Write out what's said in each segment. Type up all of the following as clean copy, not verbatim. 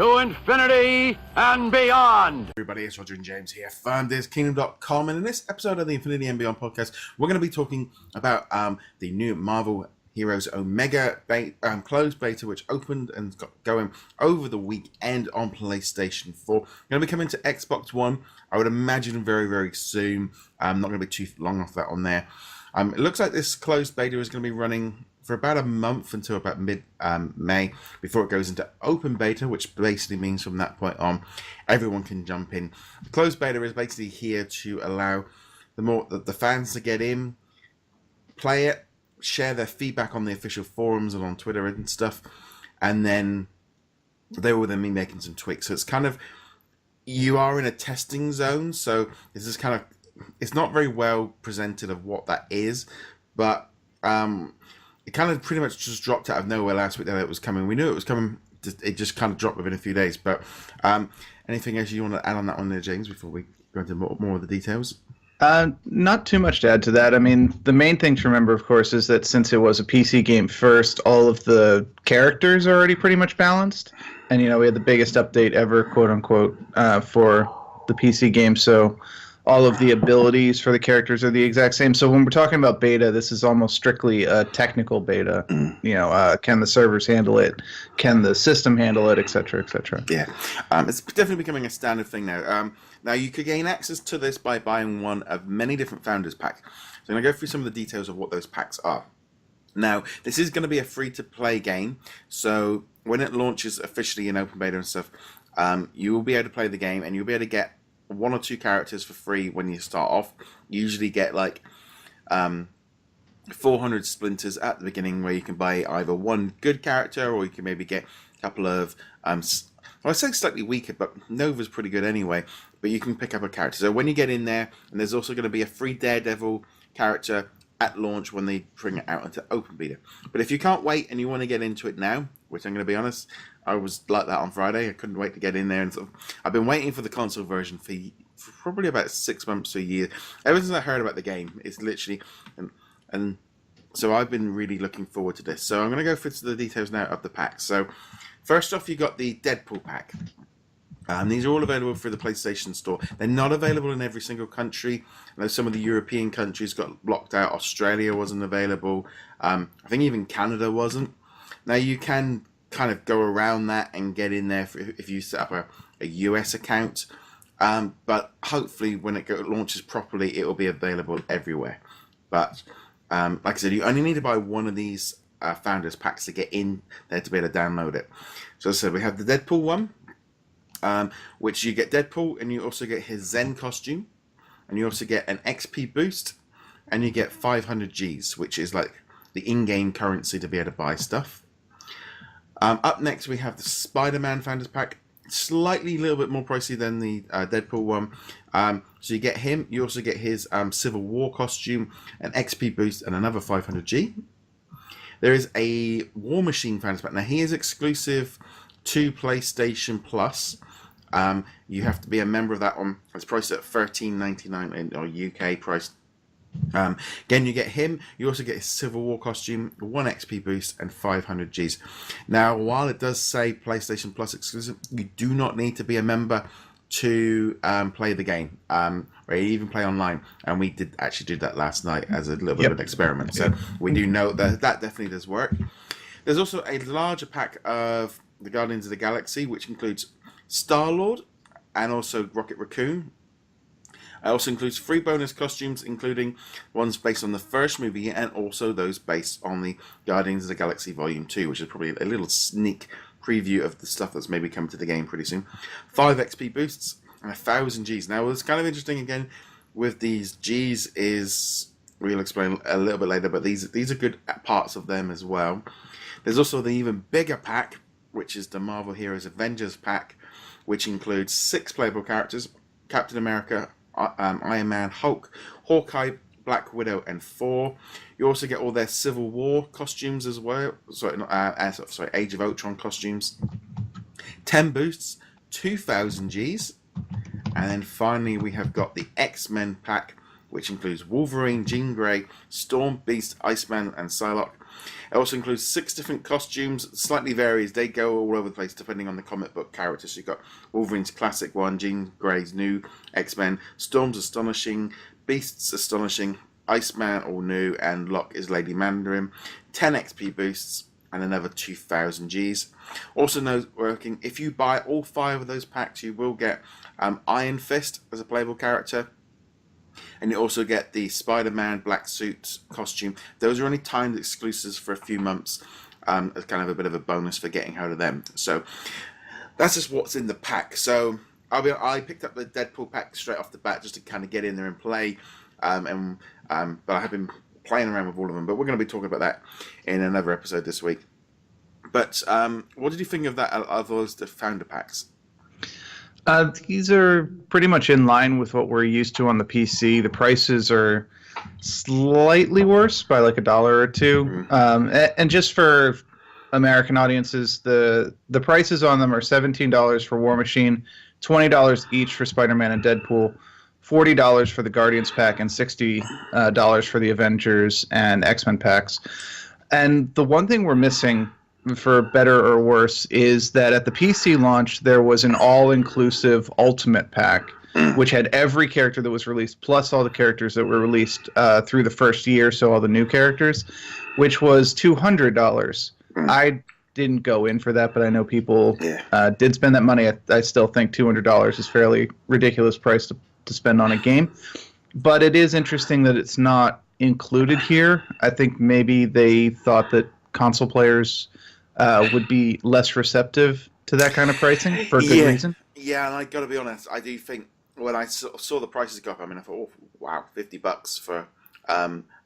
to infinity and beyond. Everybody, it's Roger and James here from DisKingdom.com, and in this episode of the Infinity and Beyond podcast, we're going to be talking about the new Marvel Heroes Omega closed beta, which opened and got going over the weekend on PlayStation 4. Going to be coming to Xbox One, I would imagine very, very soon. Not going to be too long off that on there. It looks like this closed beta is going to be running for about a month until about mid-May before it goes into open beta, which basically means from that point on, everyone can jump in. The closed beta is basically here to allow the fans to get in, play it, share their feedback on the official forums and on Twitter and stuff, and then they will then be making some tweaks. So it's kind of, you are in a testing zone, so this is kind of, it's not very well presented of what that is, but it kind of pretty much just dropped out of nowhere last week that it was coming. We knew it was coming, it just kind of dropped within a few days. But anything else you want to add on that one there, James, before we go into more of the details? Not too much to add to that. I mean, the main thing to remember, of course, is that since it was a PC game first, all of the characters are already pretty much balanced. And, you know, we had the biggest update ever, quote-unquote, for the PC game. So all of the abilities for the characters are the exact same. So when we're talking about beta, this is almost strictly a technical beta. You know, can the servers handle it? Can the system handle it? Et cetera, et cetera. Yeah, it's definitely becoming a standard thing now. Now, you could gain access to this by buying one of many different Founders Packs. So I'm going to go through some of the details of what those packs are. Now, this is going to be a free-to-play game. So when it launches officially in open beta and stuff, you will be able to play the game and you'll be able to get one or two characters for free when you start off. You usually get like 400 splinters at the beginning, where you can buy either one good character or you can maybe get a couple of I say slightly weaker, but Nova's pretty good anyway, but you can pick up a character. So when you get in there, and there's also going to be a free Daredevil character at launch when they bring it out into open beta. But if you can't wait and you want to get into it now, which I'm going to be honest, I was like that on Friday. I couldn't wait to get in there, and I've been waiting for the console version for probably about 6 months to a year. Ever since I heard about the game, it's literally, and so I've been really looking forward to this. So I'm going to go through the details now of the pack. So first off, you got the Deadpool pack. These are all available through the PlayStation Store. They're not available in every single country. I know some of the European countries got blocked out. Australia wasn't available. I think even Canada wasn't. Now, you can kind of go around that and get in there if you set up a US account. But hopefully, when it launches properly, it will be available everywhere. But like I said, you only need to buy one of these Founders Packs to get in there to be able to download it. So as I said, we have the Deadpool one, which you get Deadpool, and you also get his Zen costume, and you also get an XP boost, and you get 500 Gs, which is like the in-game currency to be able to buy stuff. Up next, we have the Spider-Man Founders Pack, slightly a little bit more pricey than the Deadpool one. So you get him, you also get his Civil War costume, an XP boost, and another 500 G. There is a War Machine Founders Pack. Now, he is exclusive to PlayStation Plus. You have to be a member of that one. It's priced at $13.99 or UK price. Again, you get him. You also get his Civil War costume, 1 XP boost, and 500 Gs. Now, while it does say PlayStation Plus exclusive, you do not need to be a member to play the game, or even play online. And we did actually do that last night as a little bit of an experiment. So we do know that definitely does work. There's also a larger pack of the Guardians of the Galaxy, which includes Star-Lord and also Rocket Raccoon. It also includes 3 bonus costumes, including ones based on the first movie and also those based on the Guardians of the Galaxy Volume 2, which is probably a little sneak preview of the stuff that's maybe coming to the game pretty soon. 5 XP boosts and 1,000 Gs. Now, what's kind of interesting again with these Gs is, we'll explain a little bit later, but these are good parts of them as well. There's also the even bigger pack, which is the Marvel Heroes Avengers pack, which includes 6 playable characters: Captain America, Iron Man, Hulk, Hawkeye, Black Widow, and Thor. You also get all their Civil War costumes as well. Sorry, Age of Ultron costumes. 10 boosts, 2,000 Gs. And then finally we have got the X-Men pack, which includes Wolverine, Jean Grey, Storm, Beast, Iceman, and Psylocke. It also includes 6 different costumes, slightly varies. They go all over the place depending on the comic book characters. So you've got Wolverine's classic one, Jean Grey's new X-Men, Storm's astonishing, Beast's astonishing, Iceman all new, and Locke is Lady Mandarin. 10 XP boosts and another 2,000 Gs. Also working, if you buy all 5 of those packs, you will get Iron Fist as a playable character. And you also get the Spider-Man black suit costume. Those are only timed exclusives for a few months as kind of a bit of a bonus for getting hold of them. So that's just what's in the pack. So I picked up the Deadpool pack straight off the bat just to kind of get in there and play. But I have been playing around with all of them. But we're going to be talking about that in another episode this week. But what did you think of that, of those the founder packs? These are pretty much in line with what we're used to on the PC. The prices are slightly worse by like $1 or $2. And just for American audiences, the prices on them are $17 for War Machine, $20 each for Spider-Man and Deadpool, $40 for the Guardians pack, and $60 for the Avengers and X-Men packs. And the one thing we're missing, for better or worse, is that at the PC launch there was an all-inclusive Ultimate pack, which had every character that was released plus all the characters that were released through the first year, so all the new characters, which was $200. I didn't go in for that, but I know people did spend that money. I still think $200 is fairly ridiculous price to spend on a game, but it is interesting that it's not included here. I think maybe they thought that console players would be less receptive to that kind of pricing for a good reason. Yeah, and I got to be honest, I do think when I saw the prices go up, I mean, I thought, oh, wow, $50 for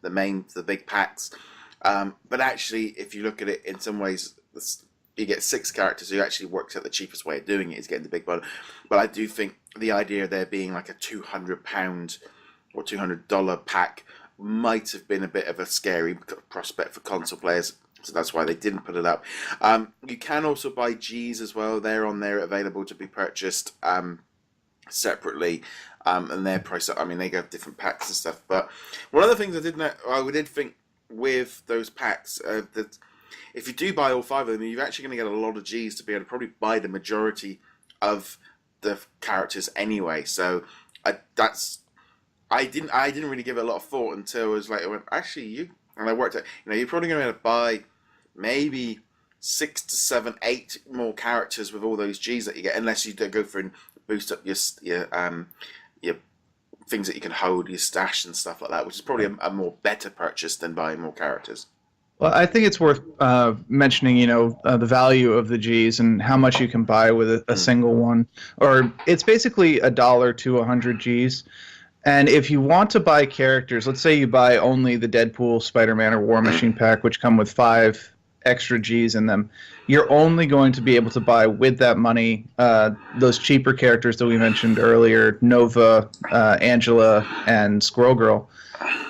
the big packs. But actually, if you look at it in some ways, you get 6 characters, so it actually works out the cheapest way of doing it is getting the big bundle. But I do think the idea of there being like a £200 or $200 pack might have been a bit of a scary prospect for console players. So that's why they didn't put it up. You can also buy Gs as well. They're on there available to be purchased separately. And their price, I mean, they have different packs and stuff. But one of the things I did think with those packs, that if you do buy all 5 of them, you're actually going to get a lot of Gs to be able to probably buy the majority of the characters anyway. So I didn't really give it a lot of thought until it was like, and I worked out, you're probably going to be able to buy maybe 6 to 7, 8 more characters with all those Gs that you get, unless you do go through and boost up your things that you can hold, your stash and stuff like that, which is probably a more better purchase than buying more characters. Well, I think it's worth mentioning, the value of the Gs and how much you can buy with a single one. Or it's basically $1 to 100 Gs. And if you want to buy characters, let's say you buy only the Deadpool, Spider-Man, or War Machine pack, which come with 5 extra Gs in them, you're only going to be able to buy with that money those cheaper characters that we mentioned earlier, Nova, Angela, and Squirrel Girl.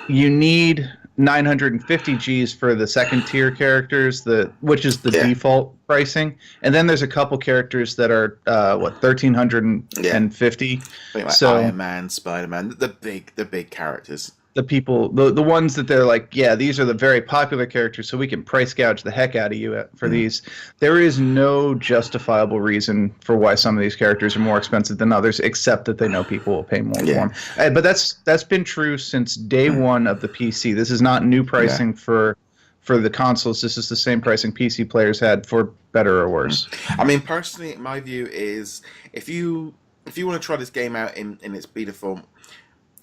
You need 950 Gs for the second tier characters, which is the default pricing, and then there's a couple characters that are 1,350. Like so Iron Man, Spider-Man, the big characters. The people, the ones that they're like, yeah, these are the very popular characters, so we can price gouge the heck out of you for these. There is no justifiable reason for why some of these characters are more expensive than others, except that they know people will pay more for them. But that's been true since day one of the PC. This is not new pricing for the consoles. This is the same pricing PC players had, for better or worse. I mean, personally, my view is if you want to try this game out in its beta form,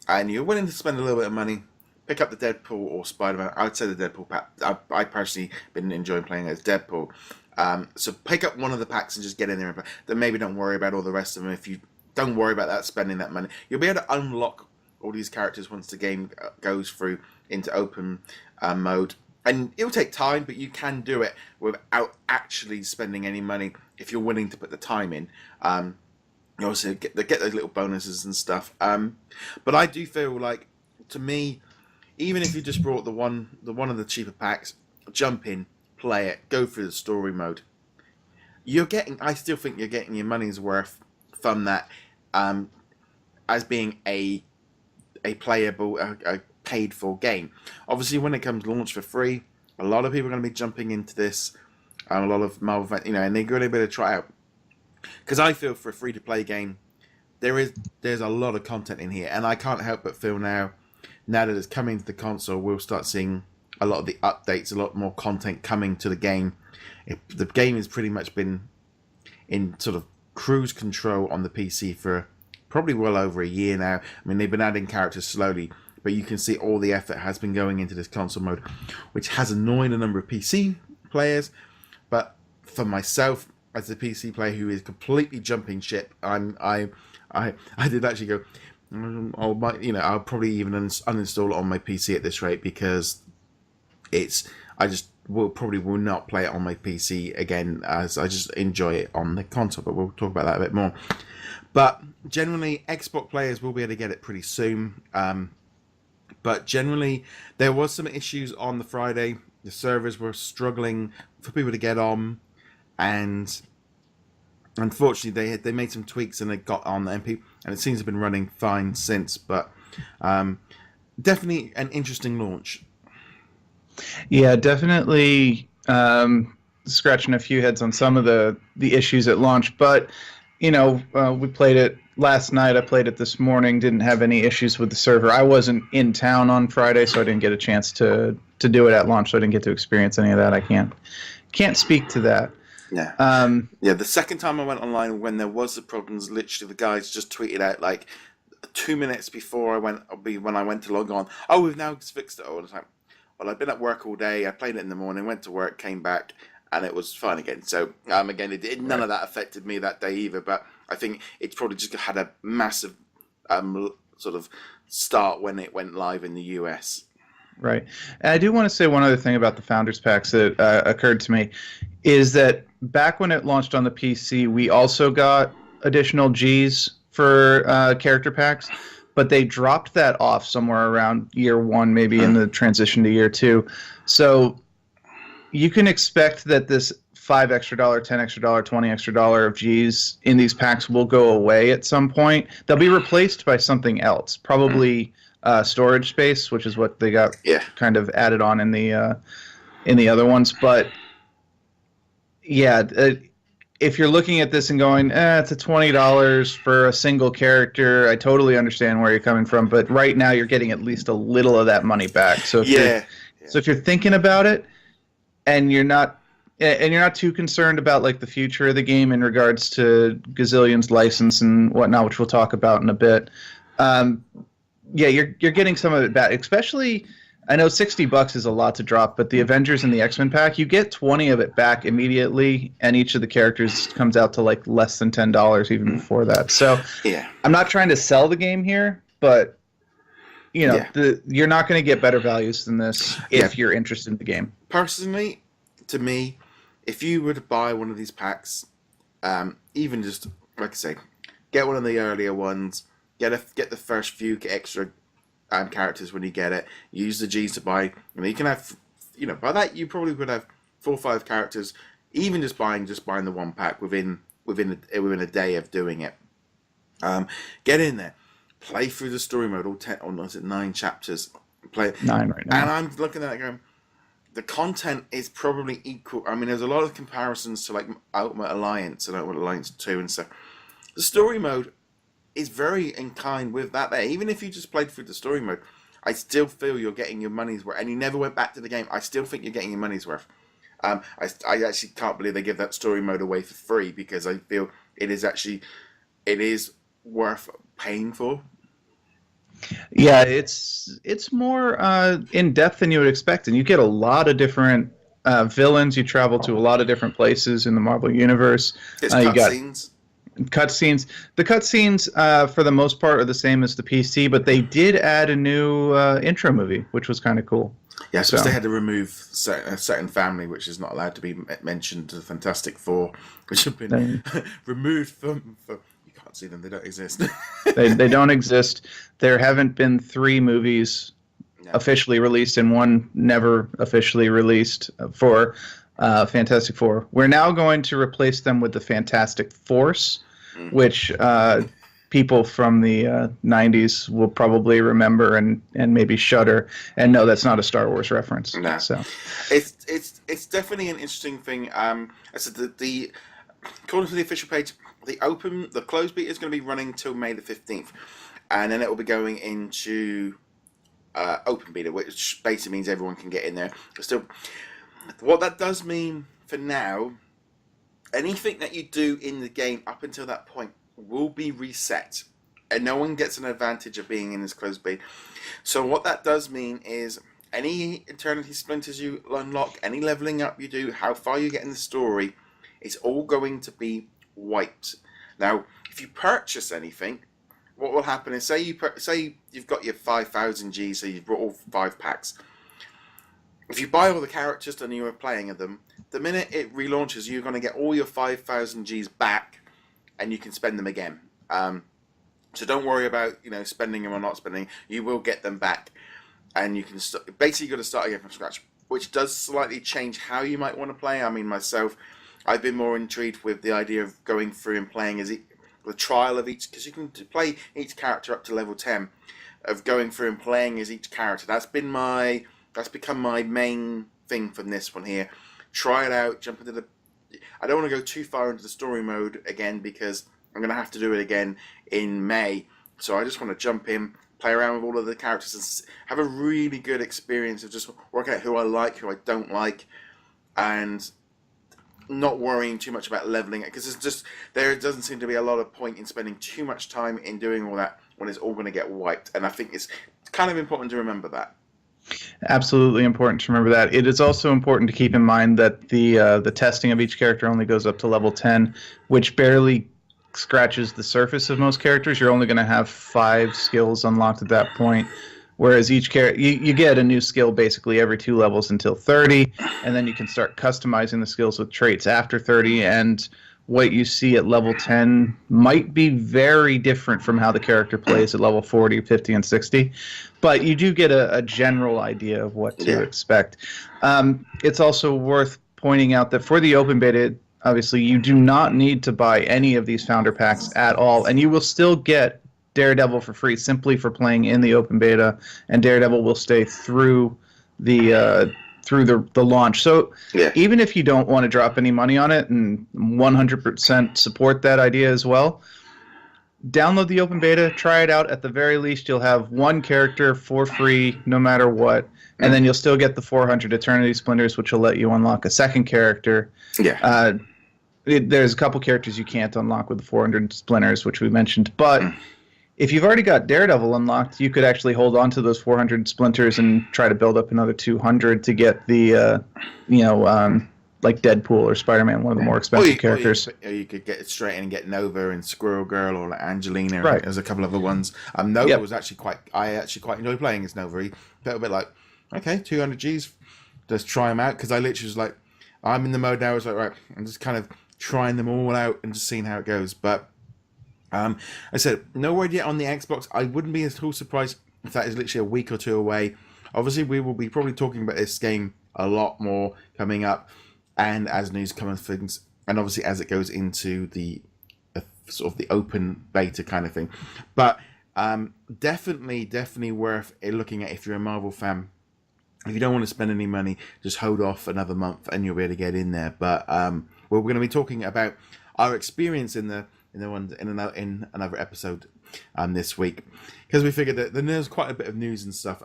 and you're willing to spend a little bit of money, pick up the Deadpool or Spider-Man. I would say the Deadpool pack. I personally been enjoying playing as Deadpool. So pick up one of the packs and just get in there and play. Then maybe don't worry about all the rest of them. If you don't worry about that, spending that money, you'll be able to unlock all these characters once the game goes through into open mode. And it'll take time, but you can do it without actually spending any money if you're willing to put the time in. You also get those little bonuses and stuff. But I do feel like, to me, even if you just brought the one of the cheaper packs, jump in, play it, go through the story mode, I still think you're getting your money's worth from that, as being a a playable, a paid-for game. Obviously, when it comes launched for free, a lot of people are going to be jumping into this. A lot of Marvel fans, and they're going to be able to try out. Because I feel for a free-to-play game, there's a lot of content in here, and I can't help but feel now that it's coming to the console, we'll start seeing a lot of the updates, a lot more content coming to the game. The game has pretty much been in sort of cruise control on the PC for probably well over a year now. I mean, they've been adding characters slowly, but you can see all the effort has been going into this console mode, which has annoyed a number of PC players. But for myself, as a PC player who is completely jumping ship, I did actually go, I'll probably even uninstall it on my PC at this rate, because I just will not play it on my PC again, as I just enjoy it on the console. But we'll talk about that a bit more. But generally, Xbox players will be able to get it pretty soon. But generally, there was some issues on the Friday. The servers were struggling for people to get on, and unfortunately, they made some tweaks and it got on the MP, and it seems to have been running fine since. But definitely an interesting launch. Yeah, definitely scratching a few heads on some of the issues at launch. But, we played it last night. I played it this morning. Didn't have any issues with the server. I wasn't in town on Friday, so I didn't get a chance to do it at launch. So I didn't get to experience any of that. I can't speak to that. Yeah. The second time I went online, when there was the problems, literally the guys just tweeted out like 2 minutes before when I went to log on. Oh, we've now fixed it all. It's like, well, I've been at work all day. I played it in the morning, went to work, came back, and it was fine again. So again, none of that affected me that day either. But I think it's probably just had a massive sort of start when it went live in the US. Right. And I do want to say one other thing about the Founders Packs that occurred to me, is that back when it launched on the PC, we also got additional Gs for character packs, but they dropped that off somewhere around year one, maybe in the transition to year two. So you can expect that this $5 extra, $10 extra, $20 extra of Gs in these packs will go away at some point. They'll be replaced by something else, probably storage space, which is what they got kind of added on in the other ones. But yeah, if you're looking at this and going, it's a $20 for a single character, I totally understand where you're coming from. But right now, you're getting at least a little of that money back. So if you're thinking about it, and you're not too concerned about like the future of the game in regards to Gazillion's license and whatnot, which we'll talk about in a bit. You're getting some of it back. Especially, I know $60 is a lot to drop, but the Avengers and the X-Men pack, you get 20 of it back immediately, and each of the characters comes out to like less than $10 even before that. So I'm not trying to sell the game here, but you're not going to get better values than this if you're interested in the game. Personally, to me, if you were to buy one of these packs, even just like I say, get one of the earlier ones, get the first few extra characters when you get it. Use the Gs to buy. You can have, by that you probably would have 4 or 5 characters. Even just buying the one pack within a day of doing it. Get in there, play through the story mode, all 10, or was it 9 chapters? Play 9 right now. And I'm looking at it going, the content is probably equal. I mean, there's a lot of comparisons to like Ultimate Alliance and Ultimate Alliance 2 and stuff. The story mode is very in kind with that there. Even if you just played through the story mode, I still feel you're getting your money's worth. And you never went back to the game, I still think you're getting your money's worth. I actually can't believe they give that story mode away for free, because I feel it is worth paying for. Yeah, it's more in depth than you would expect, and you get a lot of different villains. You travel to a lot of different places in the Marvel universe. It's cutscenes. Cutscenes. The cutscenes, for the most part, are the same as the PC, but they did add a new intro movie, which was kind of cool. Yeah, so they had to remove a certain family, which is not allowed to be mentioned, the Fantastic Four, which have been removed from. You can't see them; they don't exist. they don't exist. There haven't been 3 movies officially released, and 1 never officially released for Fantastic Four. We're now going to replace them with the Fantastic Force, which people from the 90s will probably remember and maybe shudder and know that's not a Star Wars reference. No. So it's definitely an interesting thing. I said the according to the official page, the closed beta is going to be running till May the 15th, and then it will be going into open beta, which basically means everyone can get in there. But still, what that does mean for now, anything that you do in the game up until that point will be reset, and no one gets an advantage of being in this closed beta. So what that does mean is any Eternity Splinters you unlock, any leveling up you do, how far you get in the story, it's all going to be wiped. Now, if you purchase anything, what will happen is say you've got your 5,000 G, so you've brought all 5 packs. If you buy all the characters and you are playing them, the minute it relaunches, you're going to get all your 5,000 Gs back, and you can spend them again. So don't worry about spending them or not spending. You will get them back, and you can basically got to start again from scratch, which does slightly change how you might want to play. I mean, myself, I've been more intrigued with the idea of going through and playing the trial of each, because you can play each character up to level 10, of going through and playing as each character. That's become my main thing from this one here. Try it out, jump into I don't want to go too far into the story mode again, because I'm going to have to do it again in May. So I just want to jump in, play around with all of the characters, and have a really good experience of just working out who I like, who I don't like, and not worrying too much about leveling it, because there doesn't seem to be a lot of point in spending too much time in doing all that when it's all going to get wiped. And I think it's kind of important to remember that. Absolutely important to remember that. It is also important to keep in mind that the testing of each character only goes up to level 10, which barely scratches the surface of most characters. You're only going to have 5 skills unlocked at that point, whereas each character you get a new skill basically every 2 levels until 30, and then you can start customizing the skills with traits after 30, and what you see at level 10 might be very different from how the character plays at level 40, 50, and 60, but you do get a general idea of what to expect. It's also worth pointing out that for the open beta, obviously, you do not need to buy any of these founder packs at all, and you will still get Daredevil for free simply for playing in the open beta, and Daredevil will stay through the launch. So even if you don't want to drop any money on it and 100% support that idea as well, download the open beta, try it out. At the very least, you'll have one character for free no matter what, and then you'll still get the 400 Eternity Splinters, which will let you unlock a second character. There's a couple characters you can't unlock with the 400 Splinters, which we mentioned, but if you've already got Daredevil unlocked, you could actually hold on to those 400 Splinters and try to build up another 200 to get the, like Deadpool or Spider-Man, one of the more expensive characters. Or you could get straight in and get Nova and Squirrel Girl, or like Angelina. Right. There's a couple other ones. Nova was actually I actually quite enjoyed playing as Nova. He felt a bit like, okay, 200 Gs, just try them out, because I literally was like, I'm in the mode now. I was like, right, I'm just kind of trying them all out and just seeing how it goes. But I said, no word yet on the Xbox. I wouldn't be at all surprised if that is literally a week or 2 away. Obviously, we will be probably talking about this game a lot more coming up, and as news comes things, and obviously as it goes into the sort of the open beta kind of thing. But definitely worth looking at if you're a Marvel fan. If you don't want to spend any money, just hold off another month and you'll be able to get in there. But we're going to be talking about our experience in another episode this week, because we figured that there's quite a bit of news and stuff.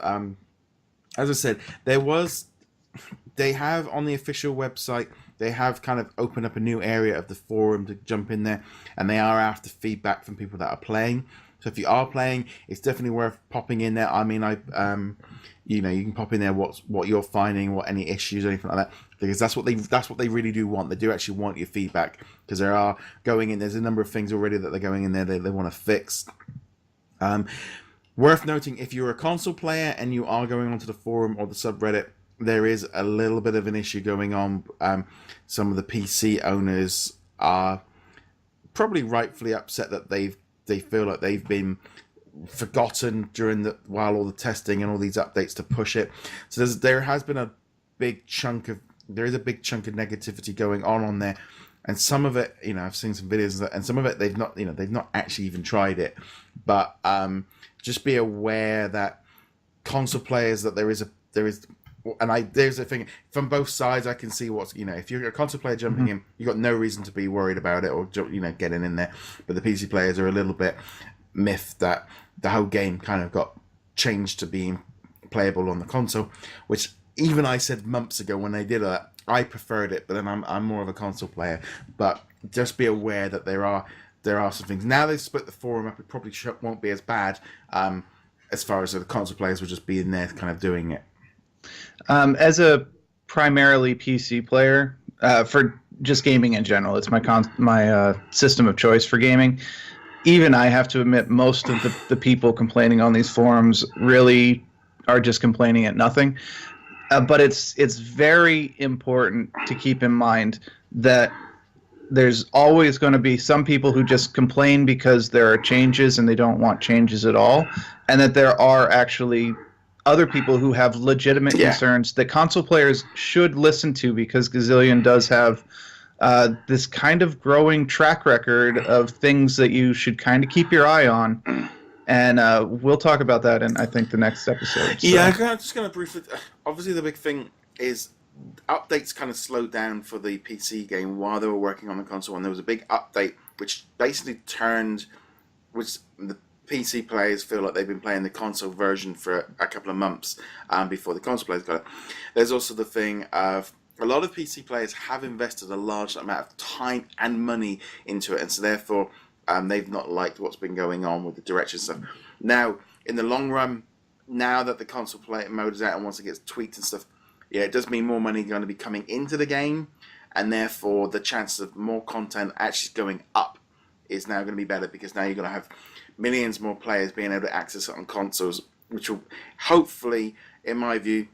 As I said, they have on the official website, they have kind of opened up a new area of the forum to jump in there, and they are after feedback from people that are playing. So if you are playing, it's definitely worth popping in there. I mean, you can pop in there what you're finding, what any issues or anything like that, because that's what they really do want. They do actually want your feedback, because there's a number of things already that they're going in there they want to fix. Worth noting, if you're a console player and you are going onto the forum or the subreddit, there is a little bit of an issue going on. Some of the PC owners are probably rightfully upset that they feel like they've been forgotten while all the testing and all these updates to push it. So there is a big chunk of negativity going on there. And some of it, I've seen some videos of that, and some of it they've not actually even tried it. But just be aware that console players, that there's a thing from both sides. I can see what's, if you're a console player jumping in, you've got no reason to be worried about it or getting in there. But the PC players are a little bit miffed that the whole game kind of got changed to being playable on the console, which even I said months ago when they did that. I preferred it, but then I'm more of a console player. But just be aware that there are some things. Now they've split the forum up, it probably won't be as bad as far as the console players will just be in there kind of doing it. As a primarily PC player, for just gaming in general, it's my system of choice for gaming. Even I have to admit, most of the people complaining on these forums really are just complaining at nothing. But it's very important to keep in mind that there's always going to be some people who just complain because there are changes and they don't want changes at all, and that there are actually other people who have legitimate concerns that console players should listen to, because Gazillion does have this kind of growing track record of things that you should kind of keep your eye on. And we'll talk about that in, I think, the next episode. So. Yeah, I'm just going to briefly... Obviously, the big thing is updates kind of slowed down for the PC game while they were working on the console. And there was a big update which basically which the PC players feel like they've been playing the console version for a couple of months before the console players got it. There's also the thing of... A lot of PC players have invested a large amount of time and money into it. And so, therefore... they've not liked what's been going on with the direction stuff. Now, in the long run, now that the console play mode is out and once it gets tweaked and stuff, it does mean more money going to be coming into the game, and therefore the chances of more content actually going up is now going to be better, because now you're going to have millions more players being able to access it on consoles, which will hopefully, in my view,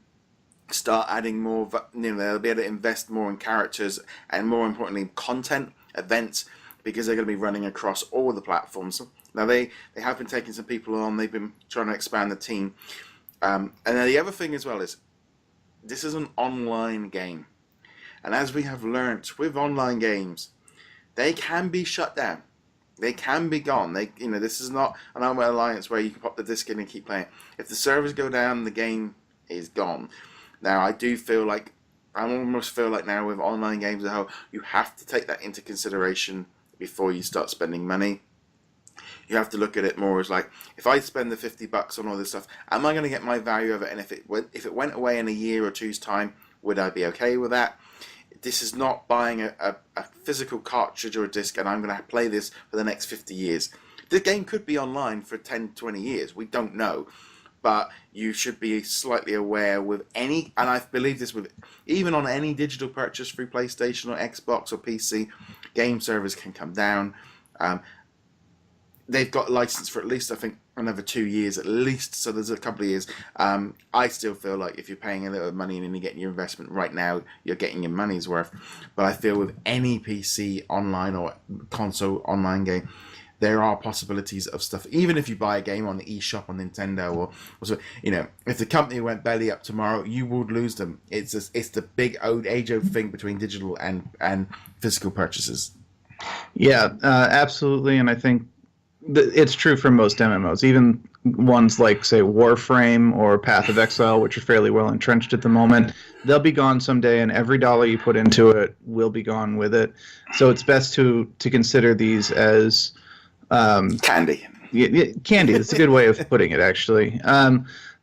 start adding more. They'll be able to invest more in characters and, more importantly, content, events, because they're going to be running across all the platforms. Now, they have been taking some people on. They've been trying to expand the team. And then the other thing as well is, this is an online game. And as we have learnt with online games, they can be shut down. They can be gone. This is not an Ultimate Alliance where you can pop the disc in and keep playing. If the servers go down, the game is gone. Now, I almost feel like now with online games as a whole, you have to take that into consideration before you start spending money. You have to look at it more as like, if I spend the $50 on all this stuff, am I going to get my value of it? And if it went away in a year or two's time, would I be okay with that? This is not buying a physical cartridge or a disc and I'm going to play this for the next 50 years. The game could be online for 10, 20 years. We don't know. But you should be slightly aware with any, and I believe this with even on any digital purchase through PlayStation or Xbox or PC, game servers can come down. They've got a license for at least, I think, another 2 years at least, so there's a couple of years. I still feel like if you're paying a little money and you're getting your investment right now, you're getting your money's worth. But I feel with any PC online or console online game, there are possibilities of stuff. Even if you buy a game on the eShop on Nintendo or so, if the company went belly up tomorrow, you would lose them. It's the big age-old thing between digital and physical purchases. Yeah, absolutely, and I think it's true for most MMOs, even ones like, say, Warframe or Path of Exile, which are fairly well entrenched at the moment. They'll be gone someday, and every dollar you put into it will be gone with it. So it's best to consider these as candy. Candy. That's a good way of putting it, actually.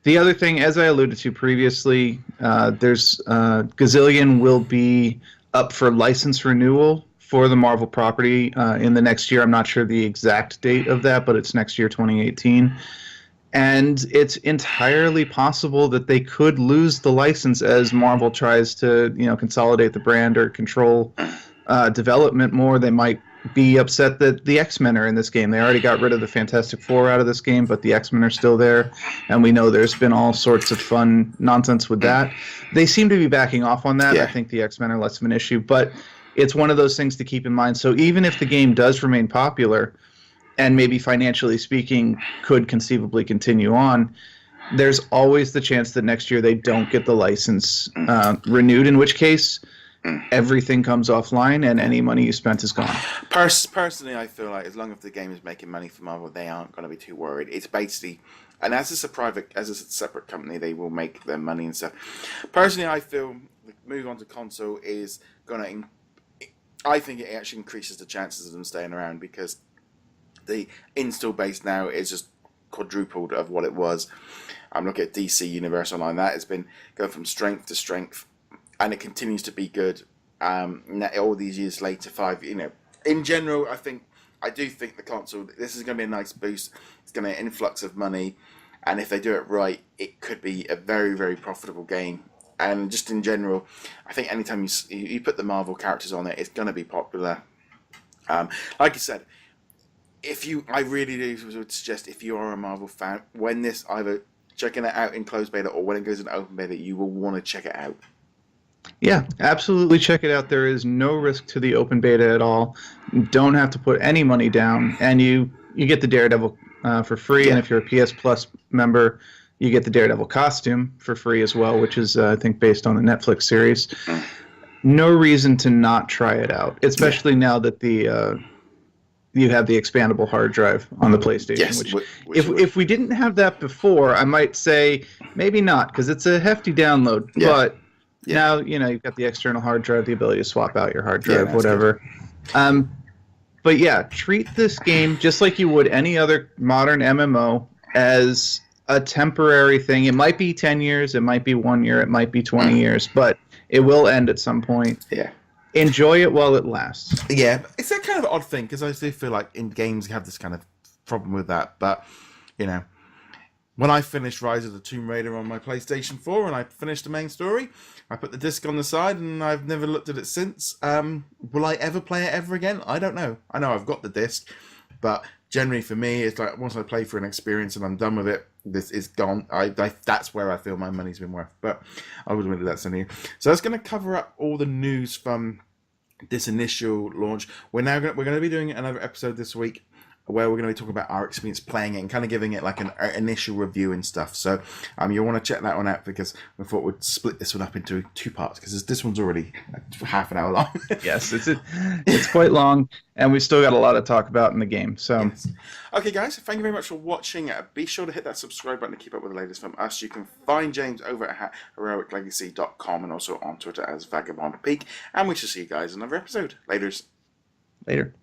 The other thing, as I alluded to previously, there's Gazillion will be up for license renewal for the Marvel property in the next year. I'm not sure the exact date of that, but it's next year, 2018. And it's entirely possible that they could lose the license as Marvel tries to, consolidate the brand or control development more. They might be upset that the X-Men are in this game. They already got rid of the Fantastic Four out of this game, but the X-Men are still there, and we know there's been all sorts of fun nonsense with that. They seem to be backing off on that. Yeah. I think the X-Men are less of an issue, but it's one of those things to keep in mind. So even if the game does remain popular, and maybe financially speaking could conceivably continue on, there's always the chance that next year they don't get the license renewed, in which case everything comes offline and any money you spent is gone. Personally, I feel like as long as the game is making money for Marvel, they aren't going to be too worried. It's basically, and as it's a separate company, they will make their money and stuff. Personally, I feel the move on to console is going to. I think it actually increases the chances of them staying around because the install base now is just quadrupled of what it was. I'm looking at DC Universe Online. That has been going from strength to strength, and it continues to be good. All these years later, in general, I do think the console. This is going to be a nice boost. It's going to be an influx of money, and if they do it right, it could be a very, very profitable game. And just in general, I think anytime you put the Marvel characters on it, it's going to be popular. Like I said, I really would suggest if you are a Marvel fan, when this either checking it out in closed beta or when it goes in open beta, you will want to check it out. Yeah, absolutely check it out. There is no risk to the open beta at all. You don't have to put any money down, and you get the Daredevil for free. Yeah. And if you're a PS Plus member, you get the Daredevil costume for free as well, which is, I think, based on the Netflix series. No reason to not try it out, especially now that you have the expandable hard drive on the PlayStation. Yes, which if we didn't have that before, I might say maybe not, because it's a hefty download. Yeah. But now, you've got the external hard drive, the ability to swap out your hard drive, whatever. But yeah, treat this game just like you would any other modern MMO as a temporary thing. It might be 10 years, it might be 1 year, it might be 20 years, but it will end at some point. Yeah. Enjoy it while it lasts. Yeah, it's that kind of odd thing, because I do feel like in games you have this kind of problem with that, but, when I finished Rise of the Tomb Raider on my PlayStation 4 and I finished the main story, I put the disc on the side and I've never looked at it since. Will I ever play it ever again? I don't know. I know I've got the disc, but generally for me, it's like once I play for an experience and I'm done with it, this is gone. That's where I feel my money's been worth. But I wouldn't really let that you. So that's going to cover up all the news from this initial launch. We're going to be doing another episode this week where we're going to be talking about our experience playing it and kind of giving it like an initial review and stuff. So you'll want to check that one out, because we thought we'd split this one up into 2 parts, because this one's already half an hour long. Yes, it's quite long, and we've still got a lot to talk about in the game. So, yes. Okay, guys, thank you very much for watching. Be sure to hit that subscribe button to keep up with the latest from us. You can find James over at heroiclegacy.com and also on Twitter as Vagabond Peak. And we shall see you guys in another episode. Later.